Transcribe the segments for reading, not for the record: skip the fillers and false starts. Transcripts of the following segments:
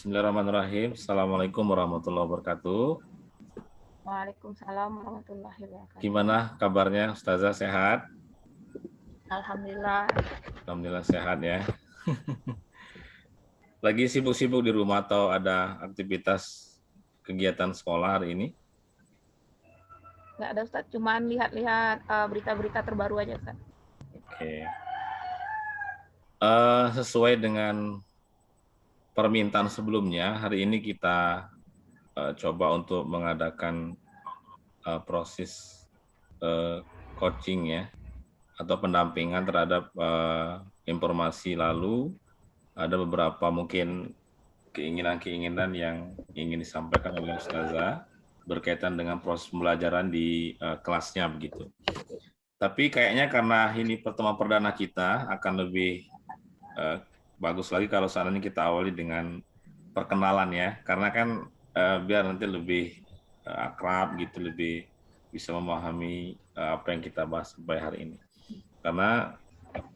Bismillahirrahmanirrahim. Assalamualaikum warahmatullahi wabarakatuh. Waalaikumsalam warahmatullahi wabarakatuh. Gimana kabarnya, Ustazah? Sehat? Alhamdulillah. Alhamdulillah sehat ya. Lagi sibuk-sibuk di rumah atau ada aktivitas kegiatan sekolah hari ini? Nggak ada Ustaz, cuman lihat-lihat berita-berita terbaru aja Ustaz. Oke. Sesuai dengan permintaan sebelumnya, hari ini kita coba untuk mengadakan proses coaching ya, atau pendampingan terhadap informasi lalu. Ada beberapa mungkin keinginan-keinginan yang ingin disampaikan oleh Ustazah berkaitan dengan proses pembelajaran di kelasnya begitu. Tapi kayaknya karena ini pertemuan perdana kita akan lebih bagus lagi kalau saat ini kita awali dengan perkenalan ya, karena kan biar nanti lebih akrab gitu, lebih bisa memahami apa yang kita bahas sampai hari ini. Karena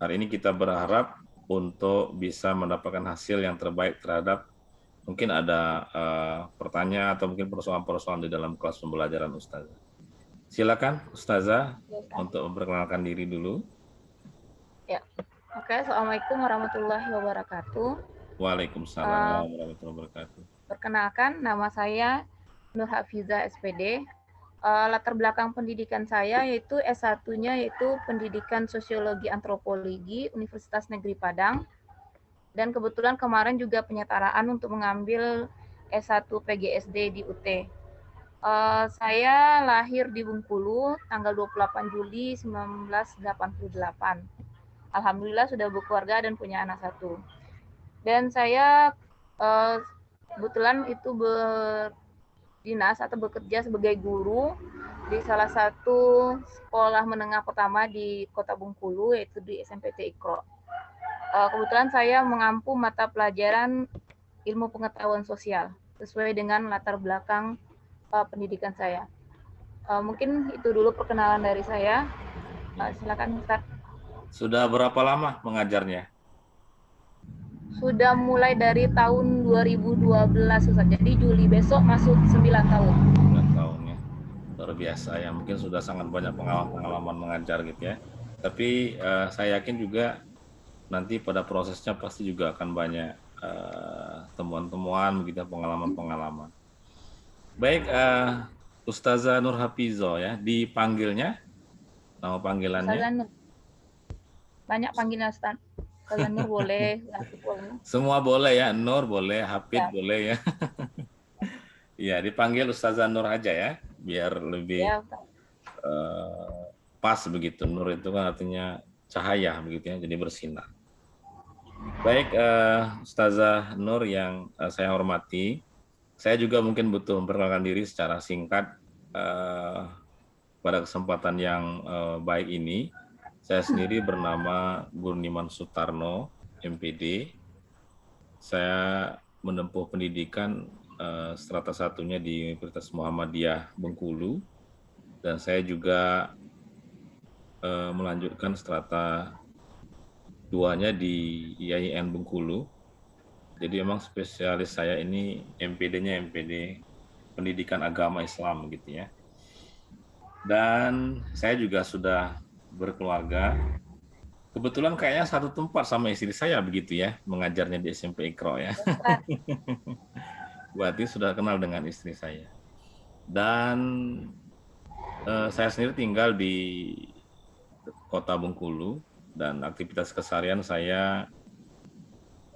hari ini kita berharap untuk bisa mendapatkan hasil yang terbaik terhadap mungkin ada pertanyaan atau mungkin persoalan-persoalan di dalam kelas pembelajaran Ustazah. Silakan Ustazah untuk memperkenalkan diri dulu. Ya. Oke, Assalamualaikum warahmatullahi wabarakatuh. Waalaikumsalam warahmatullahi wabarakatuh. Perkenalkan, nama saya Nur Hafizah SPD. Latar belakang pendidikan saya yaitu S1-nya yaitu Pendidikan Sosiologi Antropologi Universitas Negeri Padang. Dan kebetulan kemarin juga penyetaraan untuk mengambil S1 PGSD di UT. Saya lahir di Bengkulu tanggal 28 Juli 1988. Alhamdulillah sudah berkeluarga dan punya anak satu. Dan saya kebetulan itu berdinas atau bekerja sebagai guru di salah satu sekolah menengah pertama di Kota Bengkulu, yaitu di SMPT Ikro. Kebetulan saya mengampu mata pelajaran ilmu pengetahuan sosial sesuai dengan latar belakang pendidikan saya. Mungkin itu dulu perkenalan dari saya. Silakan Ustaz. Sudah berapa lama mengajarnya? Sudah mulai dari tahun 2012 Ustaz. Jadi Juli besok masuk 9 tahun. 9 tahun ya. Luar biasa ya. Mungkin sudah sangat banyak pengalaman mengajar gitu ya. Tapi saya yakin juga nanti pada prosesnya pasti juga akan banyak temuan-temuan begitu, pengalaman-pengalaman. Baik, Ustazah Nur Hafizo ya, dipanggilnya nama panggilannya? Ustazah Nur. Banyak panggilan Ustaz. Ustazah Nur boleh, Hafid boleh. Semua boleh ya, Nur boleh, Hafid Ya. boleh ya. Iya, dipanggil Ustazah Nur aja ya, biar lebih Ya, pas begitu. Nur itu kan artinya cahaya begitu ya, jadi bersinar. Baik, Ustazah Nur yang saya hormati, saya juga mungkin butuh memperkenalkan diri secara singkat pada kesempatan yang baik ini. Saya sendiri bernama Gurniman Sutarno, MPD. Saya menempuh pendidikan strata satunya di Universitas Muhammadiyah Bengkulu, dan saya juga melanjutkan strata 2-nya di IAIN Bengkulu. Jadi memang spesialis saya ini MPD-nya MPD Pendidikan Agama Islam gitu ya. Dan saya juga sudah berkeluarga. Kebetulan kayaknya satu tempat sama istri saya begitu ya, mengajarnya di SMP Ikro ya. Berarti sudah kenal dengan istri saya. Dan saya sendiri tinggal di Kota Bengkulu, dan aktivitas keseharian saya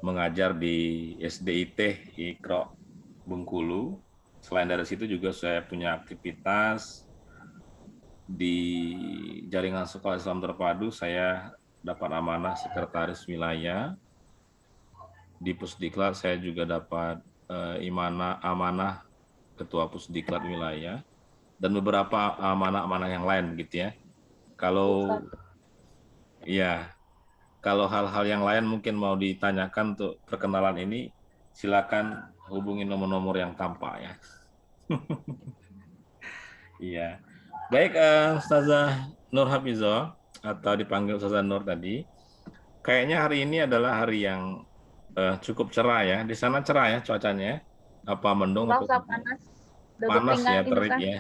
mengajar di SDIT Ikro Bengkulu. Selain dari situ juga saya punya aktivitas di jaringan sekolah Islam terpadu. Saya dapat amanah sekretaris wilayah. Di Pusdiklat saya juga dapat amanah ketua Pusdiklat wilayah, dan beberapa amanah-amanah yang lain gitu ya. Kalau hal-hal yang lain mungkin mau ditanyakan untuk perkenalan ini, silakan hubungi nomor-nomor yang tampak ya. Iya. Baik, Ustazah Nur Hafizo atau dipanggil Ustazah Nur tadi. Kayaknya hari ini adalah hari yang cukup cerah ya. Di sana cerah ya cuacanya ya? Apa mendung Enggak atau usah panas. Udah panas ya, berkeringat ini terik Ustaz. ya?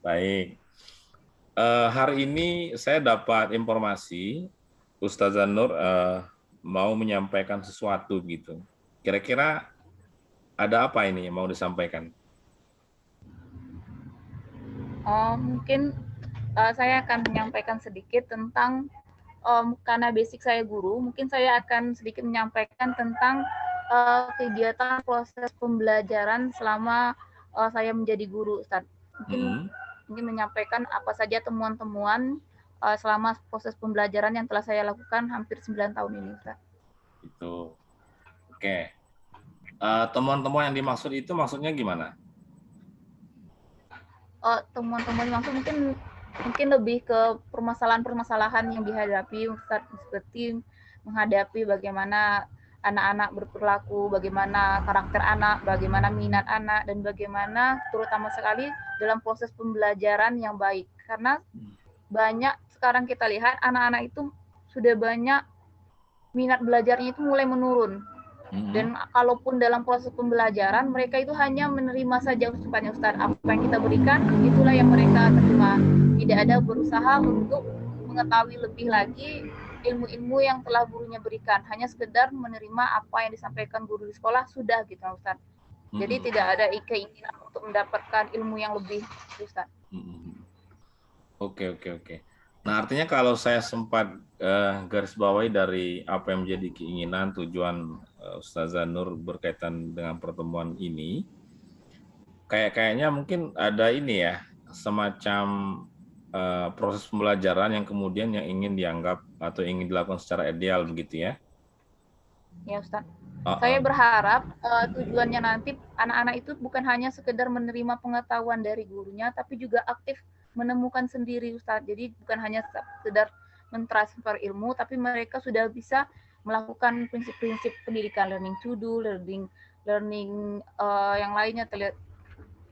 Baik. Hari ini saya dapat informasi Ustazah Nur mau menyampaikan sesuatu gitu. Kira-kira ada apa ini yang mau disampaikan? Mungkin saya akan menyampaikan sedikit tentang karena basic saya guru, mungkin saya akan sedikit menyampaikan tentang kegiatan proses pembelajaran selama saya menjadi guru, Ustaz. Mungkin ini menyampaikan apa saja temuan-temuan selama proses pembelajaran yang telah saya lakukan hampir 9 tahun ini, Ustaz. Itu. Oke. Temuan-temuan yang dimaksud itu maksudnya gimana? Temuan-temuan maksud mungkin lebih ke permasalahan-permasalahan yang dihadapi Ustaz, seperti menghadapi bagaimana anak-anak berperilaku, bagaimana karakter anak, bagaimana minat anak, dan bagaimana terutama sekali dalam proses pembelajaran yang baik. Karena banyak sekarang kita lihat anak-anak itu sudah banyak minat belajarnya itu mulai menurun. Dan kalaupun dalam proses pembelajaran mereka itu hanya menerima saja sifatnya Ustaz, apa yang kita berikan itulah yang mereka terima, tidak ada berusaha untuk mengetahui lebih lagi ilmu-ilmu yang telah gurunya berikan, hanya sekedar menerima apa yang disampaikan guru di sekolah sudah gitu Ustaz. Jadi tidak ada keinginan untuk mendapatkan ilmu yang lebih Ustaz. Oke. Nah, artinya kalau saya sempat garis bawahi dari apa yang menjadi keinginan tujuan Ustazah Nur berkaitan dengan pertemuan ini, kayaknya mungkin ada ini ya, semacam proses pembelajaran yang kemudian yang ingin dianggap atau ingin dilakukan secara ideal begitu ya? Ya Ustaz. Saya berharap tujuannya nanti anak-anak itu bukan hanya sekedar menerima pengetahuan dari gurunya, tapi juga aktif menemukan sendiri Ustaz. Jadi bukan hanya sekedar mentransfer ilmu, tapi mereka sudah bisa melakukan prinsip-prinsip pendidikan, learning to do, learning yang lainnya,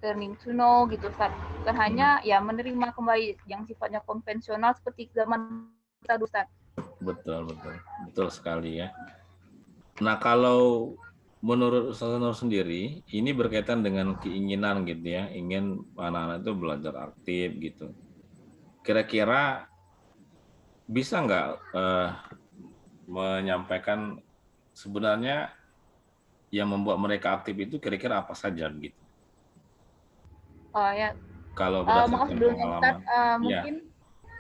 learning to know gitu Ustaz. Bukan hanya ya menerima kembali yang sifatnya konvensional seperti zaman kita Ustaz. Betul sekali ya. Nah, kalau menurut Ustazah Nur sendiri, ini berkaitan dengan keinginan gitu ya, ingin anak-anak itu belajar aktif gitu. Kira-kira bisa nggak menyampaikan sebenarnya yang membuat mereka aktif itu kira-kira apa saja gitu? Ya. Kalau Maaf berdasarkan sebelumnya Ustaz, pengalaman, mungkin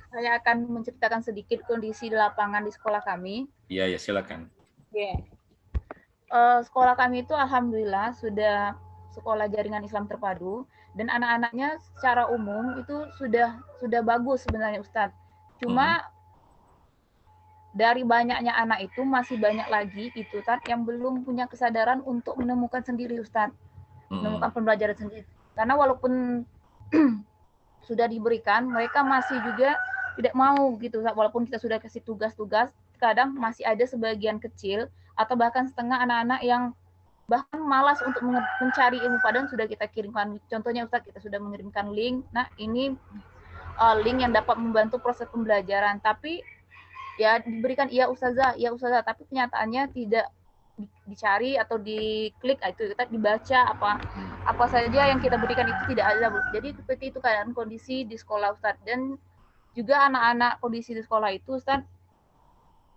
saya akan menceritakan sedikit kondisi di lapangan di sekolah kami. Iya, silakan. Sekolah kami itu alhamdulillah sudah sekolah jaringan Islam terpadu dan anak-anaknya secara umum itu sudah bagus sebenarnya Ustadz. Cuma dari banyaknya anak itu masih banyak lagi itu Ustadz yang belum punya kesadaran untuk menemukan sendiri Ustadz. Menemukan pembelajaran sendiri. Karena walaupun sudah diberikan, mereka masih juga tidak mau gitu Ustadz. Walaupun kita sudah kasih tugas-tugas, kadang masih ada sebagian kecil atau bahkan setengah anak-anak yang bahkan malas untuk mencari ilmu, padahal sudah kita kirimkan. Contohnya Ustaz, kita sudah mengirimkan link. Nah, ini link yang dapat membantu proses pembelajaran. Tapi ya diberikan iya Ustazah, tapi kenyataannya tidak dicari atau diklik, itu kita dibaca apa saja yang kita berikan itu tidak ada. Jadi seperti itu keadaan kondisi di sekolah Ustaz. Dan juga anak-anak kondisi di sekolah itu Ustaz,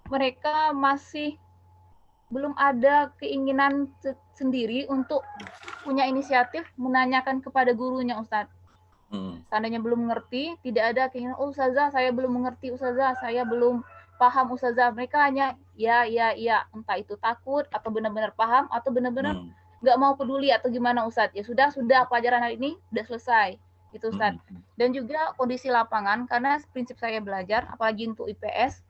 mereka masih belum ada keinginan sendiri untuk punya inisiatif menanyakan kepada gurunya Ustadz. Seandainya belum mengerti, tidak ada keinginan, oh Ustazah saya belum mengerti, Ustazah saya belum paham Ustazah. Mereka hanya ya, entah itu takut atau benar-benar paham atau benar-benar nggak mau peduli atau gimana Ustadz. Ya sudah pelajaran hari ini sudah selesai gitu Ustadz. Dan juga kondisi lapangan, karena prinsip saya belajar apalagi untuk IPS,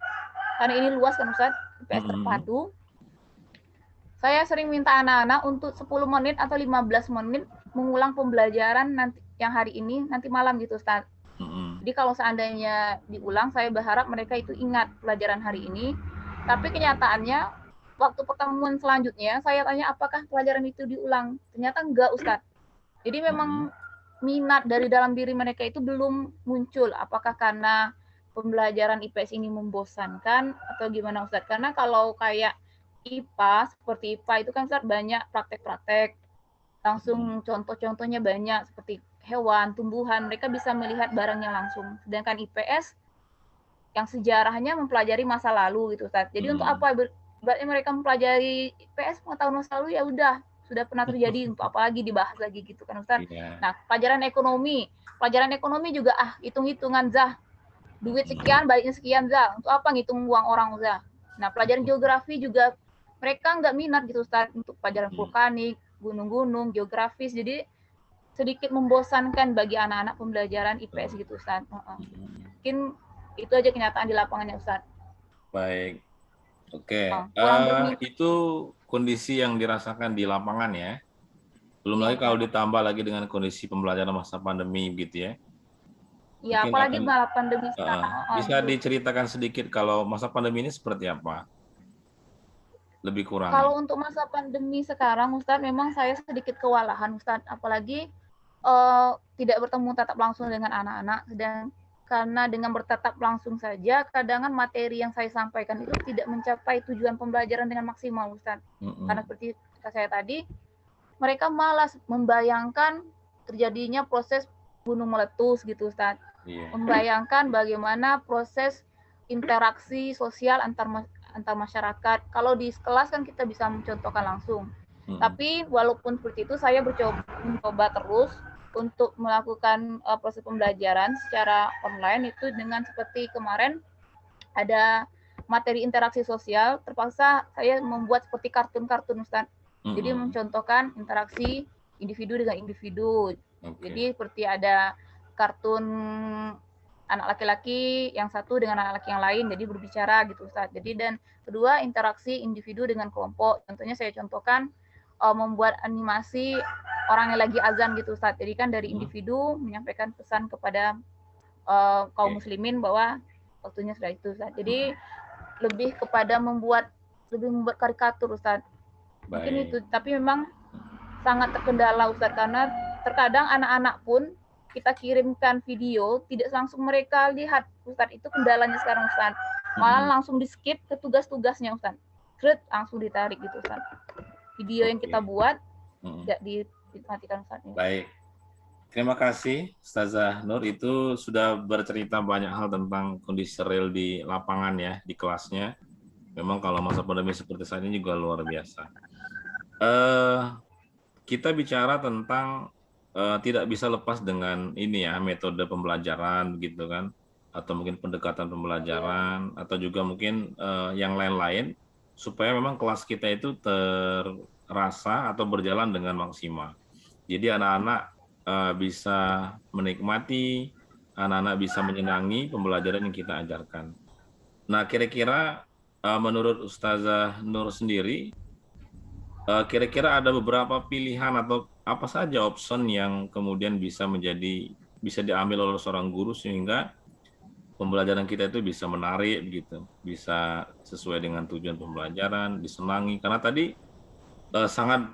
karena ini luas kan Ustadz, IPS terpadu. Saya sering minta anak-anak untuk 10 menit atau 15 menit mengulang pembelajaran nanti yang hari ini, nanti malam gitu Ustaz. Jadi kalau seandainya diulang, saya berharap mereka itu ingat pelajaran hari ini. Tapi kenyataannya, waktu pertemuan selanjutnya, saya tanya apakah pelajaran itu diulang. Ternyata enggak Ustaz. Jadi memang minat dari dalam diri mereka itu belum muncul. Apakah karena pembelajaran IPS ini membosankan atau gimana Ustaz? Karena kalau kayak IPA, seperti IPA itu kan Ustaz banyak praktek-praktek, langsung contoh-contohnya banyak seperti hewan, tumbuhan, mereka bisa melihat barangnya langsung. Sedangkan IPS yang sejarahnya mempelajari masa lalu gitu Ustaz. Jadi untuk apa? Berarti mereka mempelajari IPS pengetahuan masa lalu, ya udah sudah pernah terjadi, untuk apa lagi dibahas lagi gitu kan Ustaz. Nah, pelajaran ekonomi juga hitung-hitungan Zah, duit sekian baliknya sekian Zah, untuk apa ngitung uang orang Zah. Nah, pelajaran geografi juga mereka nggak minat gitu Ustaz, untuk pelajaran vulkanik, gunung-gunung, geografis, jadi sedikit membosankan bagi anak-anak pembelajaran IPS gitu Ustaz. Mungkin itu aja kenyataan di lapangannya Ustaz. Baik, oke. Kurang Itu kondisi yang dirasakan di lapangan ya. Belum ya, lagi kalau ditambah lagi dengan kondisi pembelajaran masa pandemi gitu ya. ya Mungkin apalagi akan malah pandemi sekarang. bisa diceritakan sedikit kalau masa pandemi ini seperti apa? Lebih kurangnya. Kalau untuk masa pandemi sekarang Ustadz, memang saya sedikit kewalahan Ustadz, apalagi tidak bertemu tatap langsung dengan anak-anak, dan karena dengan bertatap langsung saja, kadang materi yang saya sampaikan itu tidak mencapai tujuan pembelajaran dengan maksimal Ustadz. Karena seperti kata saya tadi, mereka malas membayangkan terjadinya proses gunung meletus gitu Ustadz. Membayangkan bagaimana proses interaksi sosial antar masyarakat. Kalau di kelas kan kita bisa mencontohkan langsung. Tapi walaupun seperti itu, saya mencoba terus untuk melakukan proses pembelajaran secara online itu dengan seperti kemarin ada materi interaksi sosial, terpaksa saya membuat seperti kartun-kartun Ustaz. Jadi mencontohkan interaksi individu dengan individu. Jadi seperti ada kartun anak laki-laki yang satu dengan anak laki yang lain, jadi berbicara gitu Ustaz. Jadi dan kedua interaksi individu dengan kelompok. Contohnya saya contohkan membuat animasi orang yang lagi azan gitu Ustaz. Jadi kan dari individu menyampaikan pesan kepada kaum muslimin bahwa waktunya sudah itu Ustaz. Jadi lebih kepada membuat karikatur Ustaz. Mungkin itu, tapi memang sangat terkendala Ustaz, karena terkadang anak-anak pun kita kirimkan video tidak langsung mereka lihat Ustaz, itu kendalanya sekarang Ustaz. Malah langsung di skip ke tugas-tugasnya Ustaz. Langsung ditarik gitu Ustaz. Video yang kita buat tidak dimatikan Ustaz. Baik. Terima kasih Ustazah Nur, itu sudah bercerita banyak hal tentang kondisi real di lapangan ya, di kelasnya. Memang kalau masa pandemi seperti saat ini juga luar biasa. Kita bicara tentang tidak bisa lepas dengan ini ya, metode pembelajaran gitu kan, atau mungkin pendekatan pembelajaran, atau juga mungkin yang lain-lain, supaya memang kelas kita itu terasa atau berjalan dengan maksimal. Jadi anak-anak bisa menikmati, anak-anak bisa menyenangi pembelajaran yang kita ajarkan. Nah, kira-kira menurut Ustazah Nur sendiri, kira-kira ada beberapa pilihan atau apa saja option yang kemudian bisa diambil oleh seorang guru sehingga pembelajaran kita itu bisa menarik gitu, bisa sesuai dengan tujuan pembelajaran, disenangi. Karena tadi sangat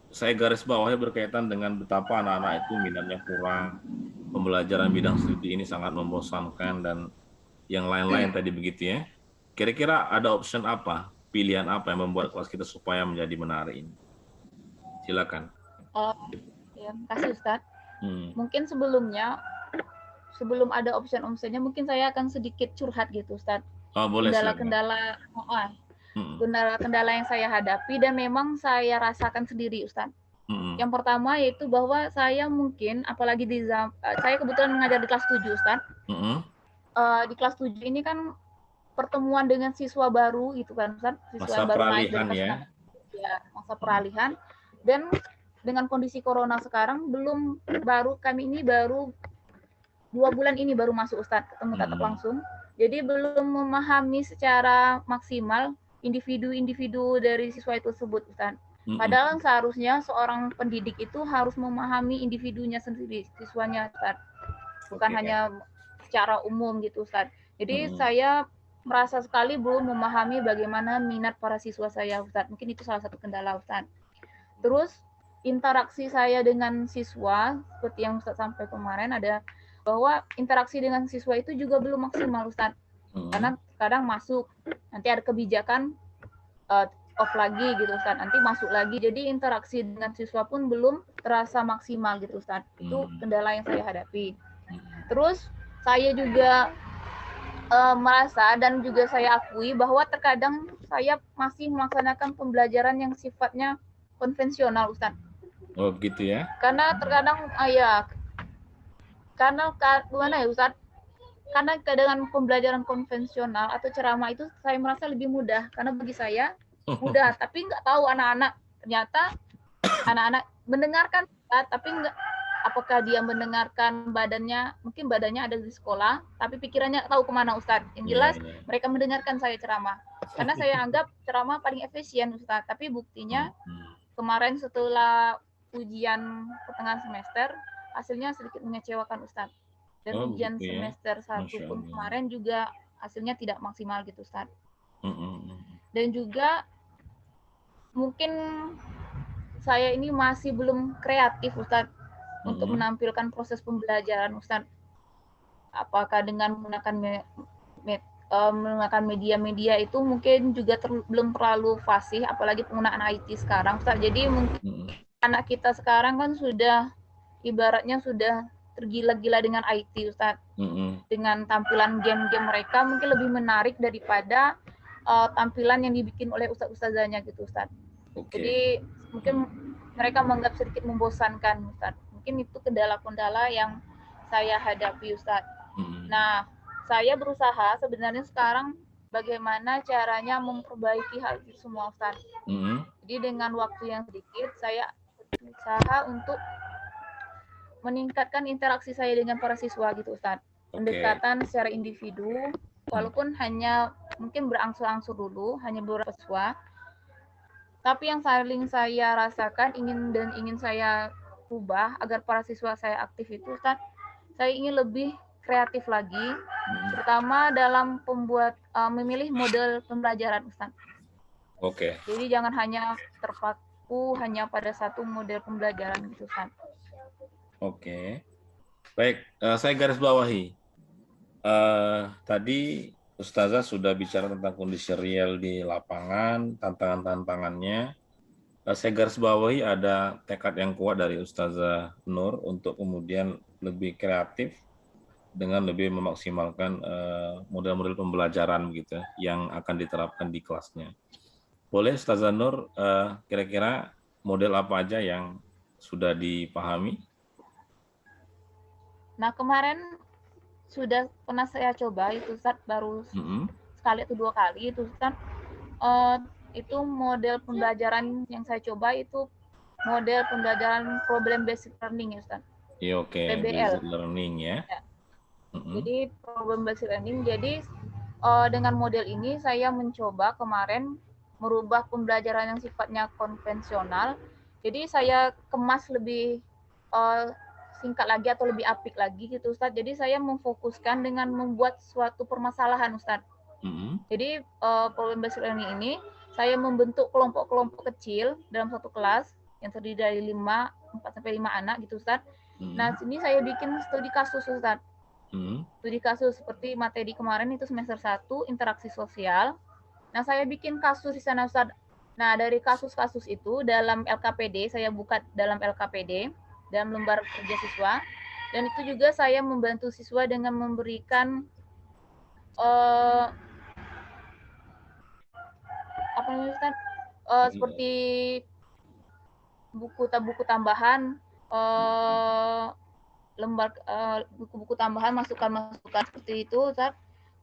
saya garis bawahnya berkaitan dengan betapa anak-anak itu minatnya kurang, pembelajaran bidang studi ini sangat membosankan, dan yang lain-lain tadi begitu ya. Kira-kira ada option apa, pilihan apa yang membuat kelas kita supaya menjadi menarik ini? Silakan. Ya, kasih Ustaz. Mungkin sebelum ada option-optionnya, mungkin saya akan sedikit curhat gitu Ustaz. Kendala-kendala yang saya hadapi dan memang saya rasakan sendiri Ustaz. Yang pertama yaitu bahwa saya mungkin, apalagi saya kebetulan mengajar di kelas 7 Ustaz. Di kelas 7 ini kan pertemuan dengan siswa baru gitu kan Ustaz, siswa yang baru naik dari kelas masa peralihan, dan dengan kondisi corona sekarang kami ini baru 2 bulan ini baru masuk Ustaz, ketemu tatap langsung. Jadi belum memahami secara maksimal individu-individu dari siswa itu tersebut Ustaz. Padahal seharusnya seorang pendidik itu harus memahami individunya sendiri, siswanya Ustaz. Bukan hanya secara umum gitu Ustaz. Jadi saya merasa sekali belum memahami bagaimana minat para siswa saya Ustaz. Mungkin itu salah satu kendala Ustaz. Terus interaksi saya dengan siswa seperti yang Ustaz sampai kemarin, ada bahwa interaksi dengan siswa itu juga belum maksimal Ustaz. Karena kadang masuk nanti ada kebijakan off lagi gitu Ustaz, nanti masuk lagi. Jadi interaksi dengan siswa pun belum terasa maksimal gitu Ustaz. Itu kendala yang saya hadapi. Terus saya juga merasa dan juga saya akui bahwa terkadang saya masih melaksanakan pembelajaran yang sifatnya konvensional Ustaz. Oh gitu ya? Karena terkadang karena gimana ya Ustaz? Karena dengan pembelajaran konvensional atau ceramah itu saya merasa lebih mudah karena bagi saya mudah, tapi nggak tahu anak-anak ternyata anak-anak mendengarkan tapi nggak, apakah dia mendengarkan mungkin badannya ada di sekolah tapi pikirannya tahu kemana Ustadz. Yang jelas mereka mendengarkan saya ceramah karena saya anggap ceramah paling efisien Ustadz, tapi buktinya kemarin setelah ujian pertengahan semester hasilnya sedikit mengecewakan Ustadz. Dan ujian semester 1 pun kemarin juga hasilnya tidak maksimal gitu Ustadz. Dan juga mungkin saya ini masih belum kreatif Ustadz untuk menampilkan proses pembelajaran Ustadz. Apakah dengan menggunakan media-media itu mungkin juga belum terlalu fasih, apalagi penggunaan IT sekarang Ustadz. Jadi mungkin anak kita sekarang kan sudah ibaratnya sudah tergila-gila dengan IT Ustadz. Dengan tampilan game-game mereka mungkin lebih menarik daripada tampilan yang dibikin oleh ustadz-ustazahnya gitu Ustadz. Jadi mungkin mereka menganggap sedikit membosankan Ustadz. Mungkin itu kendala-kendala yang saya hadapi Ustadz. Nah, saya berusaha sebenarnya sekarang bagaimana caranya memperbaiki hal itu semua Ustadz. Jadi dengan waktu yang sedikit saya berusaha untuk meningkatkan interaksi saya dengan para siswa gitu Ustadz. Pendekatan secara individu, walaupun hanya mungkin berangsur-angsur dulu, hanya beberapa siswa. Tapi yang paling saya rasakan ingin saya ubah agar para siswa saya aktif itu Ustadz, saya ingin lebih kreatif lagi, terutama dalam memilih model pembelajaran Ustadz. Jadi jangan hanya terpaku hanya pada satu model pembelajaran gitu Ustadz. Baik, saya garis bawahi. Tadi Ustazah sudah bicara tentang kondisi real di lapangan, tantangan-tantangannya. Saya garis bawahi ada tekad yang kuat dari Ustazah Nur untuk kemudian lebih kreatif dengan lebih memaksimalkan model-model pembelajaran begitu yang akan diterapkan di kelasnya. Boleh Ustazah Nur kira-kira model apa aja yang sudah dipahami? Nah, kemarin sudah pernah saya coba itu Ustaz, baru sekali atau 2 kali itu Ustaz. Itu model pembelajaran yang saya coba itu model pembelajaran problem based learning ya Ustaz. PBL. Basic learning ya. Jadi problem based learning. Jadi dengan model ini saya mencoba kemarin merubah pembelajaran yang sifatnya konvensional. Jadi saya kemas lebih singkat lagi atau lebih apik lagi gitu Ustaz. Jadi saya memfokuskan dengan membuat suatu permasalahan Ustaz. Jadi problem based learning ini saya membentuk kelompok-kelompok kecil dalam satu kelas yang terdiri dari 4 sampai 5 anak gitu Ustaz. Nah, sini saya bikin studi kasus Ustaz. Studi kasus seperti materi kemarin itu semester 1 interaksi sosial. Nah, saya bikin kasus di sana Ustaz. Nah, dari kasus-kasus itu dalam LKPD, saya buka dalam LKPD, dalam lembar kerja siswa, dan itu juga saya membantu siswa dengan memberikan apa namanya Ustaz? Seperti buku tambahan, buku-buku tambahan, masukan-masukan seperti itu Ustaz.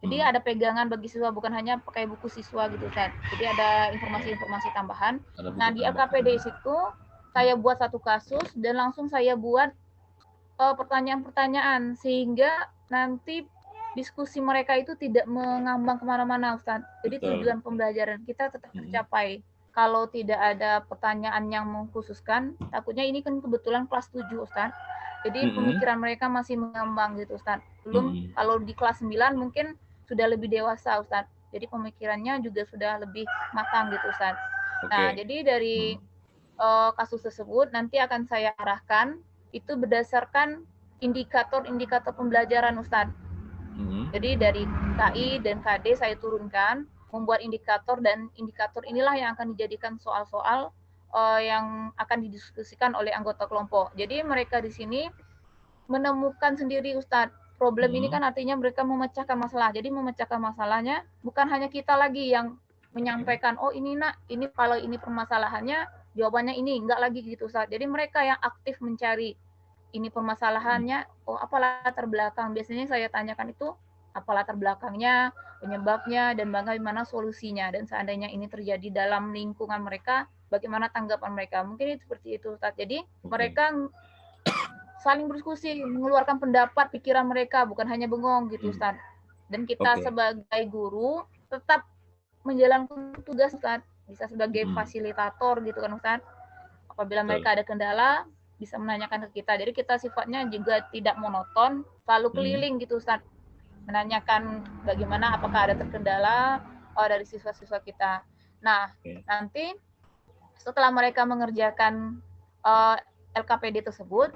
Jadi ada pegangan bagi siswa, bukan hanya pakai buku siswa gitu Ustaz. Jadi ada informasi-informasi tambahan. Nah, di LKPD situ saya buat satu kasus dan langsung saya buat pertanyaan-pertanyaan sehingga nanti diskusi mereka itu tidak mengambang kemana-mana Ustaz. Jadi tujuan pembelajaran kita tetap tercapai. Kalau tidak ada pertanyaan yang mengkhususkan, takutnya ini kan kebetulan kelas 7 Ustaz. Jadi pemikiran mereka masih mengambang gitu Ustaz. Belum kalau di kelas 9 mungkin sudah lebih dewasa Ustaz. Jadi pemikirannya juga sudah lebih matang gitu Ustaz. Nah, jadi dari kasus tersebut nanti akan saya arahkan itu berdasarkan indikator-indikator pembelajaran Ustaz. Jadi dari KI dan KD saya turunkan membuat indikator, dan indikator inilah yang akan dijadikan soal-soal yang akan didiskusikan oleh anggota kelompok. Jadi mereka di sini menemukan sendiri, Ustadz. Problem ini kan artinya mereka memecahkan masalah. Jadi memecahkan masalahnya bukan hanya kita lagi yang menyampaikan, oh ini nak, ini kalau ini permasalahannya, jawabannya ini, enggak lagi gitu, Ustadz. Jadi mereka yang aktif mencari ini permasalahannya, oh apa latar belakang. Biasanya saya tanyakan itu, apa latar belakangnya, penyebabnya, dan bagaimana solusinya. Dan seandainya ini terjadi dalam lingkungan mereka, bagaimana tanggapan mereka. Mungkin itu seperti itu, Ustadz. Jadi mereka saling berdiskusi, mengeluarkan pendapat, pikiran mereka, bukan hanya bengong gitu, Ustaz. Dan kita sebagai guru tetap menjalankan tugas, Ustaz. Bisa sebagai fasilitator gitu kan, Ustaz. Apabila mereka ada kendala, bisa menanyakan ke kita. Jadi kita sifatnya juga tidak monoton, selalu keliling gitu, Ustaz. Menanyakan bagaimana, apakah ada terkendala dari siswa-siswa kita. Nah, nanti setelah mereka mengerjakan LKPD tersebut,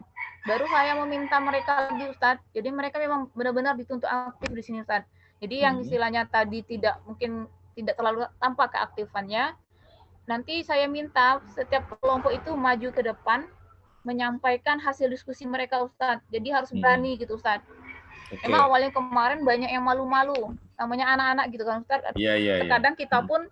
baru saya meminta mereka lagi, Ustadz. Jadi mereka memang benar-benar dituntut aktif di sini, Ustadz. Jadi yang istilahnya tadi mungkin tidak terlalu tampak keaktifannya, nanti saya minta setiap kelompok itu maju ke depan, menyampaikan hasil diskusi mereka, Ustadz. Jadi harus berani gitu, Ustadz. Emang awalnya kemarin banyak yang malu-malu, namanya anak-anak gitu kan, Ustadz. Terkadang kita pun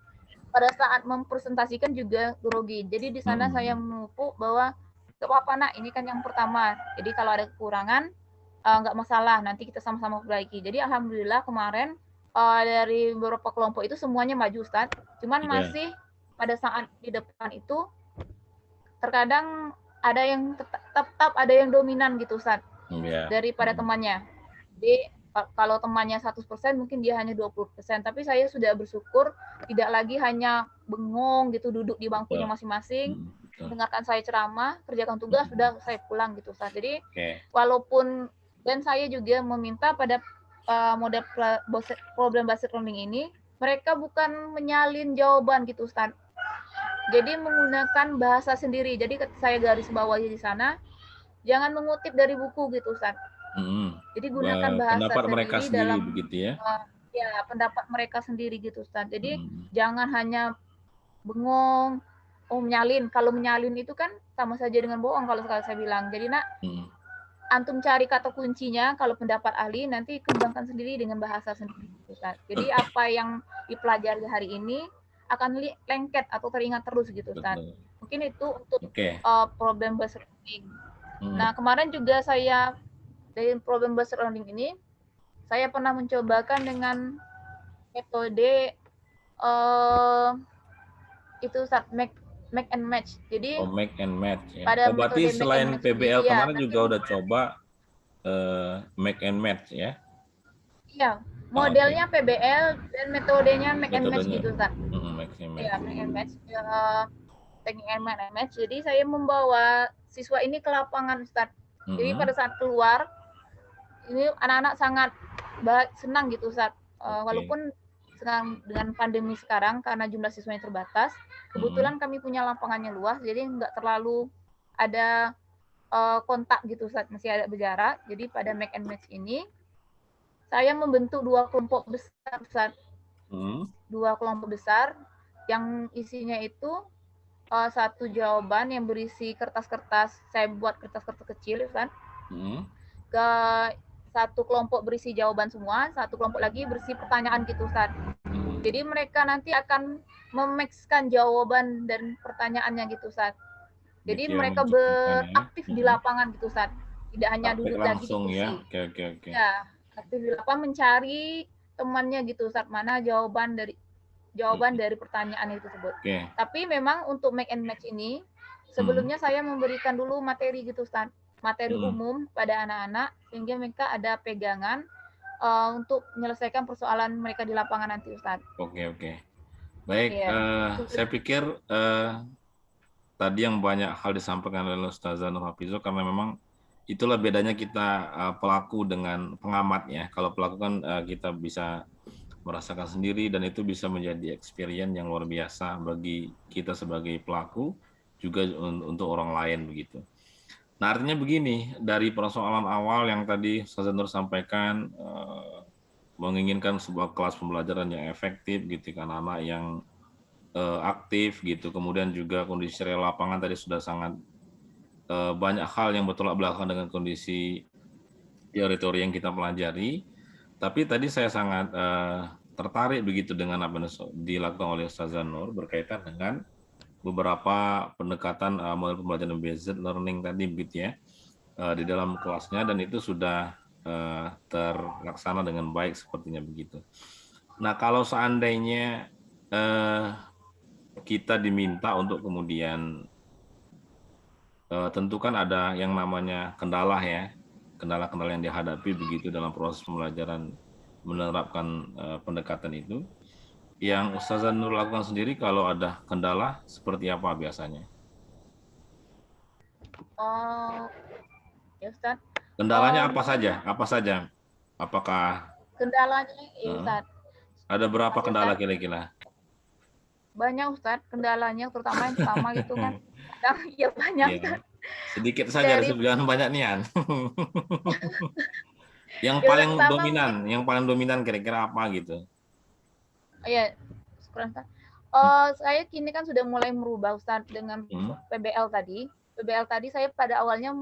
pada saat mempresentasikan juga grogi. Jadi di sana saya mengupu bahwa gak apa-apa nak, ini kan yang pertama. Jadi kalau ada kekurangan, nggak masalah, nanti kita sama-sama perbaiki. Jadi alhamdulillah kemarin dari beberapa kelompok itu semuanya maju, Ustaz. Cuman masih pada saat di depan itu, terkadang ada yang tetap ada yang dominan gitu, Ustaz, daripada temannya. Jadi kalau temannya 100%, mungkin dia hanya 20%. Tapi saya sudah bersyukur tidak lagi hanya bengong gitu, duduk di bangkunya masing-masing, dengarkan saya ceramah, kerjakan tugas, sudah saya pulang gitu, Ustaz. Jadi walaupun, dan saya juga meminta pada model problem based learning ini, mereka bukan menyalin jawaban gitu, Ustaz. Jadi menggunakan bahasa sendiri. Jadi saya garis bawahi di sana, jangan mengutip dari buku gitu, Ustaz. Jadi gunakan bahasa pendapat mereka sendiri dalam begitu ya. Pendapat mereka sendiri gitu, Ustaz. Jadi jangan hanya bengong, menyalin. Kalau menyalin itu kan sama saja dengan bohong kalau saya bilang. Jadi nak, antum cari kata kuncinya, kalau pendapat ahli nanti kembangkan sendiri dengan bahasa sendiri, Ustaz. Jadi apa yang dipelajari hari ini akan lengket atau teringat terus gitu, Ustaz. Mungkin itu untuk problem based learning. Nah, kemarin juga saya dari problem based learning ini, saya pernah mencobakan dengan metode itu Ustaz, make and match. Jadi make and match ya. Pada berarti selain PBL ini, kemarin juga udah coba make and match ya? Iya, modelnya PBL dan metodenya make and match gitu, Ustaz. Make and match. Iya, make and match. Teknik make and match. Jadi saya membawa siswa ini ke lapangan, Ustaz. Jadi pada saat keluar, ini anak-anak sangat senang gitu, Ustaz. Walaupun sedang dengan pandemi sekarang karena jumlah siswanya terbatas, kebetulan kami punya lapangannya luas, jadi nggak terlalu ada kontak gitu, Ustaz, masih ada berjarak. Jadi pada make and match ini, saya membentuk 2 kelompok besar, Ustaz. 2 kelompok besar yang isinya itu satu jawaban yang berisi kertas-kertas, saya buat kertas-kertas kecil, Ustaz. Ke satu kelompok berisi jawaban semua, satu kelompok lagi berisi pertanyaan gitu, Ustaz. Jadi mereka nanti akan memaxkan jawaban dan pertanyaannya gitu, Ustaz. Jadi mereka beraktif di lapangan gitu, Ustaz. Tidak hanya duduk lagi di kursi. Oke. Ya, aktif di lapangan mencari temannya gitu, Ustaz, mana jawaban dari pertanyaan itu tersebut. Tapi memang untuk make and match ini, sebelumnya saya memberikan dulu materi gitu, Ustaz. Materi umum pada anak-anak, sehingga mereka ada pegangan untuk menyelesaikan persoalan mereka di lapangan nanti, Ustaz. Oke. Baik, saya pikir tadi yang banyak hal disampaikan oleh Ustazah Nur Hafizah, karena memang itulah bedanya kita pelaku dengan pengamat ya. Kalau pelaku kan kita bisa merasakan sendiri, dan itu bisa menjadi experience yang luar biasa bagi kita sebagai pelaku, juga untuk orang lain begitu. Nah, artinya begini, dari persoalan awal yang tadi Ustazah Nur sampaikan, menginginkan sebuah kelas pembelajaran yang efektif gitu kan, anak yang aktif gitu. Kemudian juga kondisi real lapangan tadi sudah sangat banyak hal yang bertolak belakang dengan kondisi teori-teori yang kita pelajari. Tapi tadi saya sangat tertarik begitu dengan apa yang dilakukan oleh Ustazah Nur berkaitan dengan beberapa pendekatan model pembelajaran based learning tadi begitu ya di dalam kelasnya, dan itu sudah terlaksana dengan baik sepertinya begitu. Nah, kalau seandainya kita diminta untuk kemudian tentu kan ada yang namanya kendala ya, kendala-kendala yang dihadapi begitu dalam proses pembelajaran menerapkan pendekatan itu. Yang Ustazah Nur lakukan sendiri kalau ada kendala seperti apa biasanya? Oh, ya Ustaz. Kendalanya apa Mungkin saja? Apa saja? Apakah kendalanya, ya Ustaz. ada berapa Makasih kendala Ustaz. kira-kira? Banyak Ustaz kendalanya, terutama yang pertama gitu kan. Kadang ya banyak Ya, Ustaz. sedikit saja, Dari jangan banyak nian. Yang yang paling pertama mungkin dominan kira-kira apa gitu? ya syukuran Ustaz. Saya kini kan sudah mulai merubah Ustaz dengan Hmm, PBL tadi. PBL tadi saya pada awalnya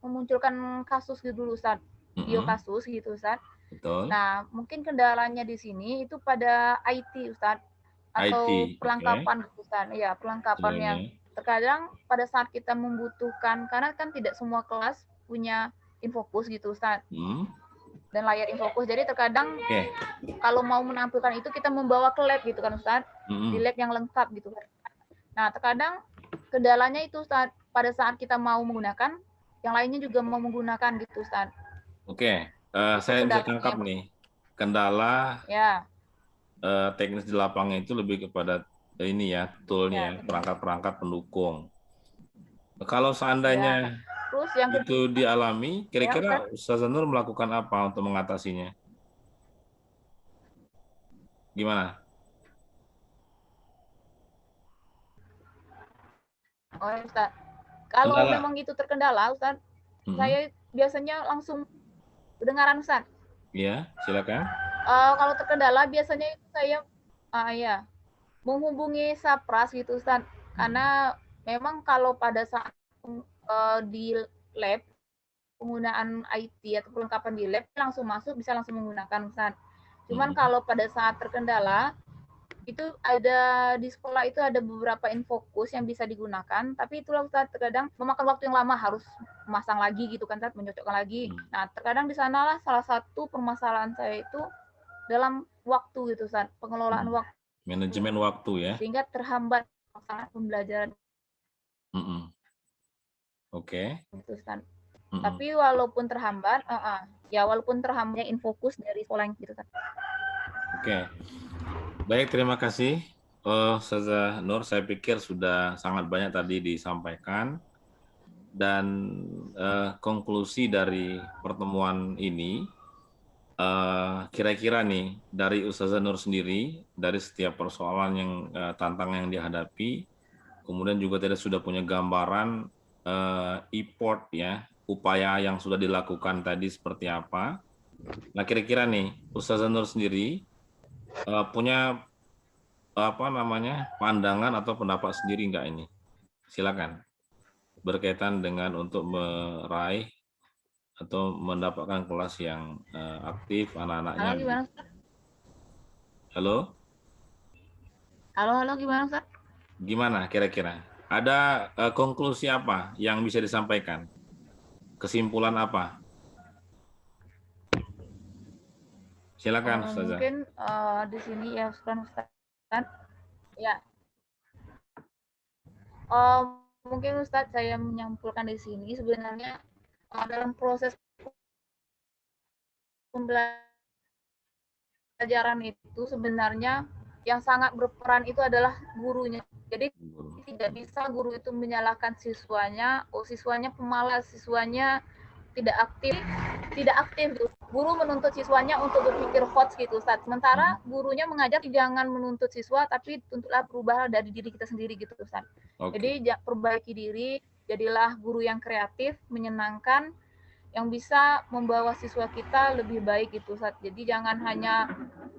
memunculkan kasus gitu dulu Ustaz. Video hmm, kasus gitu Ustaz. betul. Nah, mungkin kendalanya di sini itu pada IT Ustaz, atau IT, oke. perlengkapan gitu Ustaz. Iya, perlengkapan yang Istilahnya. terkadang pada saat kita membutuhkan, karena kan tidak semua kelas punya infokus gitu Ustaz, Hmm, dan layar infokus. Jadi terkadang oke. kalau mau menampilkan itu kita membawa ke lab gitu kan Ustaz, di Hmm, lab yang lengkap gitu kan. Nah, terkadang kendalanya itu Ustaz, pada saat kita mau menggunakan, yang lainnya juga mau menggunakan gitu Ustaz. oke. Itu Saya bisa kendalanya tangkap yang nih. Kendala ya, teknis di lapangan itu lebih kepada ini ya, toolnya, ya benar. perangkat-perangkat pendukung. Kalau seandainya Ya. Terus yang itu kedua, dialami, ya kira-kira Ustaz. Ustazah Nur melakukan apa untuk mengatasinya? Gimana? Oh, ya, Ustaz. Kalau Kendala? memang itu terkendala, Ustaz, Hmm, saya biasanya langsung kedengaran, Ustaz. ya, silakan. Kalau terkendala biasanya itu saya ya, menghubungi Sapras gitu, Ustaz. Hmm, Karena memang kalau pada saat di lab penggunaan IT atau perlengkapan di lab langsung masuk bisa langsung menggunakan, Ustaz. Cuman hmm, kalau pada saat terkendala itu ada di sekolah itu ada beberapa infokus yang bisa digunakan, tapi itulah Ustaz, terkadang memakan waktu yang lama harus memasang lagi gitu kan Ustaz, mencocokkan lagi. hmm, Nah, terkadang di sanalah salah satu permasalahan saya itu dalam waktu gitu Ustaz, pengelolaan hmm. waktu, Manajemen waktu ya. sehingga terhambat pelaksanaan pembelajaran Hmm, oke. gitu Ustaz. Hmm, Tapi walaupun terhambat, ya walaupun terhambatnya infokus dari sekolah yang gitu Ustaz. oke. Baik, terima kasih. Ustazah Nur, saya pikir sudah sangat banyak tadi disampaikan, dan konklusi dari pertemuan ini, kira-kira nih dari Ustazah Nur sendiri, dari setiap persoalan yang tantangan yang dihadapi, kemudian juga tadi sudah punya gambaran effort ya, upaya yang sudah dilakukan tadi seperti apa. Nah, kira-kira nih Ustazah Nur sendiri punya apa namanya pandangan atau pendapat sendiri nggak ini? Silakan, berkaitan dengan untuk meraih atau mendapatkan kelas yang aktif Halo anak-anaknya gimana begitu. Ustaz? Halo, Halo gimana Ustaz? gimana kira-kira? Ada konklusi apa yang bisa disampaikan? Kesimpulan apa? Silakan, Ustazah. Mungkin di sini ya Ustaz. Ya, mungkin Ustadz saya menyampulkan di sini sebenarnya dalam proses pembelajaran itu sebenarnya yang sangat berperan itu adalah gurunya. Jadi tidak bisa guru itu menyalahkan siswanya, oh siswanya pemalas, siswanya tidak aktif, tidak aktif. Guru menuntut siswanya untuk berpikir hot gitu, Ustaz. Sementara gurunya mengajar jangan menuntut siswa, tapi tuntutlah perubahan dari diri kita sendiri gitu, Ustaz. Oke. Jadi perbaiki diri, jadilah guru yang kreatif, menyenangkan, yang bisa membawa siswa kita lebih baik gitu Ustaz. Jadi jangan hanya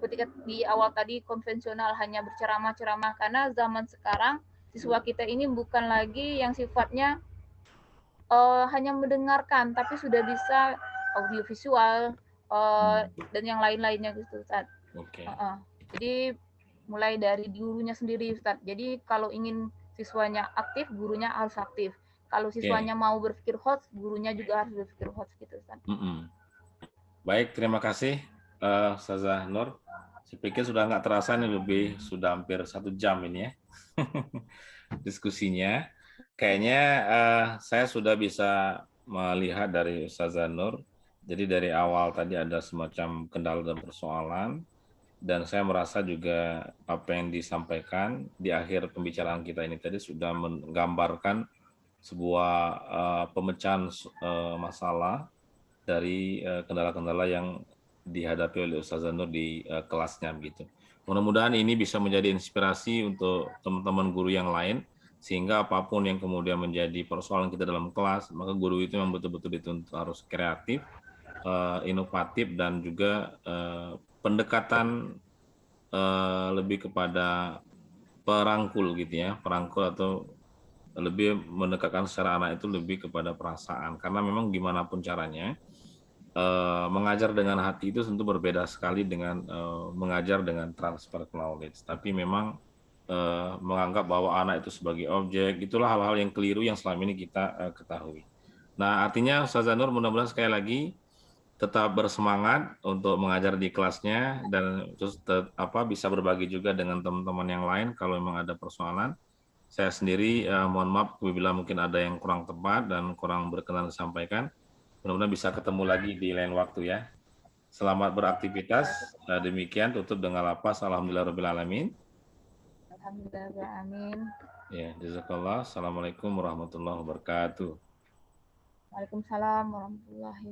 ketika di awal tadi konvensional hanya berceramah-ceramah, karena zaman sekarang siswa kita ini bukan lagi yang sifatnya hanya mendengarkan, tapi sudah bisa audiovisual dan yang lain-lainnya gitu Ustaz. Oke. Jadi mulai dari gurunya sendiri Ustaz. Jadi kalau ingin siswanya aktif, gurunya harus aktif. Kalau siswanya mau berpikir hots, gurunya juga harus berpikir hots gitu Ustaz. Baik, terima kasih Ustazah Nur. Saya pikir sudah nggak terasa nih, sudah hampir 1 jam ini ya diskusinya. Kayaknya saya sudah bisa melihat dari Ustazah Nur. Jadi dari awal tadi ada semacam kendala dan persoalan, dan saya merasa juga apa yang disampaikan di akhir pembicaraan kita ini tadi sudah menggambarkan sebuah pemecahan masalah dari kendala-kendala yang dihadapi oleh Ustazah Nur di kelasnya begitu. Mudah-mudahan ini bisa menjadi inspirasi untuk teman-teman guru yang lain, sehingga apapun yang kemudian menjadi persoalan kita dalam kelas, maka guru itu yang betul-betul dituntut harus kreatif, inovatif, dan juga pendekatan lebih kepada perangkul gitu ya, perangkul atau lebih mendekatkan secara anak itu lebih kepada perasaan, karena memang gimana pun caranya mengajar dengan hati itu tentu berbeda sekali dengan mengajar dengan transfer knowledge. Tapi memang menganggap bahwa anak itu sebagai objek, itulah hal-hal yang keliru yang selama ini kita ketahui. Nah, artinya Ustazah Nur mudah-mudahan sekali lagi tetap bersemangat untuk mengajar di kelasnya, dan terus bisa berbagi juga dengan teman-teman yang lain kalau memang ada persoalan. Saya sendiri mohon maaf apabila mungkin ada yang kurang tepat dan kurang berkenan disampaikan. Mudah-mudahan bisa ketemu lagi di lain waktu ya. Selamat beraktivitas. Demikian tutup dengan lapas. Alhamdulillahirrahmanirrahim. Alhamdulillahirrahmanirrahim. Ya, jazakallah. Assalamualaikum warahmatullahi wabarakatuh. Waalaikumsalam warahmatullahi